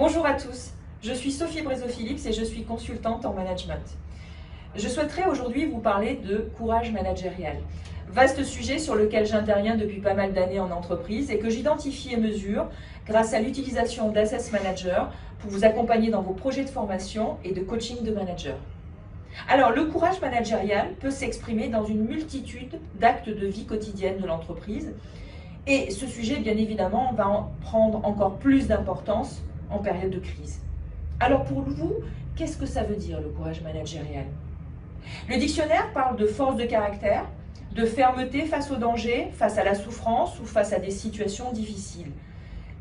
Bonjour à tous, je suis Sophie Brezo-Phillips et je suis consultante en management. Je souhaiterais aujourd'hui vous parler de courage managérial. Vaste sujet sur lequel j'interviens depuis pas mal d'années en entreprise et que j'identifie et mesure grâce à l'utilisation d'Assess Manager pour vous accompagner dans vos projets de formation et de coaching de manager. Alors, le courage managérial peut s'exprimer dans une multitude d'actes de vie quotidienne de l'entreprise et ce sujet, bien évidemment, va en prendre encore plus d'importance en période de crise. Alors pour vous, qu'est-ce que ça veut dire le courage managérial? Le dictionnaire parle de force de caractère, de fermeté face au danger, face à la souffrance ou face à des situations difficiles.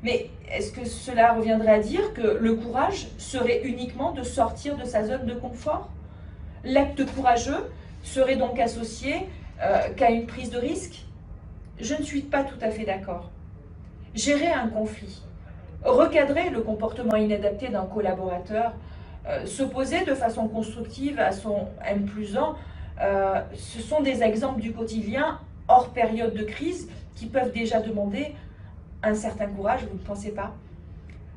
Mais est-ce que cela reviendrait à dire que le courage serait uniquement de sortir de sa zone de confort? L'acte courageux serait donc associé qu'à une prise de risque? Je ne suis pas tout à fait d'accord. Gérer un conflit, recadrer le comportement inadapté d'un collaborateur, s'opposer de façon constructive à son N+1, ce sont des exemples du quotidien hors période de crise qui peuvent déjà demander un certain courage, vous ne pensez pas?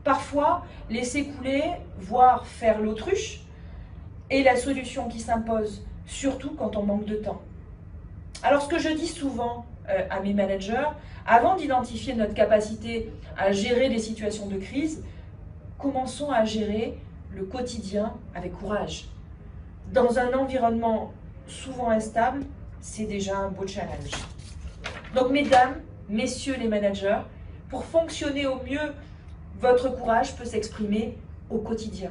Parfois, laisser couler, voire faire l'autruche, est la solution qui s'impose, surtout quand on manque de temps. Alors ce que je dis souvent à mes managers, avant d'identifier notre capacité à gérer les situations de crise, commençons à gérer le quotidien avec courage. Dans un environnement souvent instable, c'est déjà un beau challenge. Donc mesdames, messieurs les managers, pour fonctionner au mieux, votre courage peut s'exprimer au quotidien.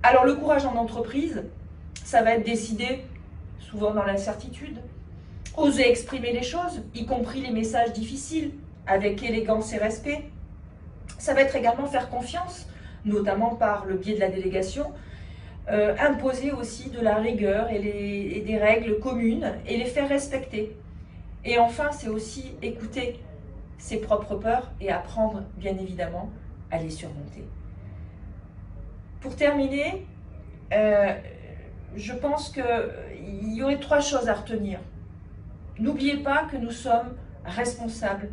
Alors le courage en entreprise, ça va être décidé souvent dans l'incertitude, oser exprimer les choses, y compris les messages difficiles, avec élégance et respect. Ça va être également faire confiance, notamment par le biais de la délégation, imposer aussi de la rigueur et des règles communes et les faire respecter. Et enfin, c'est aussi écouter ses propres peurs et apprendre, bien évidemment, à les surmonter. Pour terminer, je pense qu'il y aurait 3 choses à retenir. N'oubliez pas que nous sommes responsables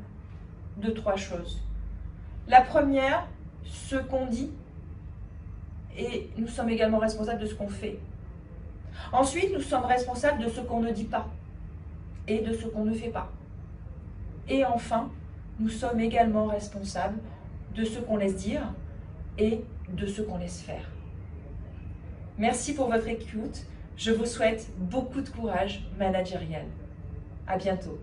de 3 choses. La première, ce qu'on dit, et nous sommes également responsables de ce qu'on fait. Ensuite, nous sommes responsables de ce qu'on ne dit pas et de ce qu'on ne fait pas. Et enfin, nous sommes également responsables de ce qu'on laisse dire et de ce qu'on laisse faire. Merci pour votre écoute. Je vous souhaite beaucoup de courage managérial. À bientôt.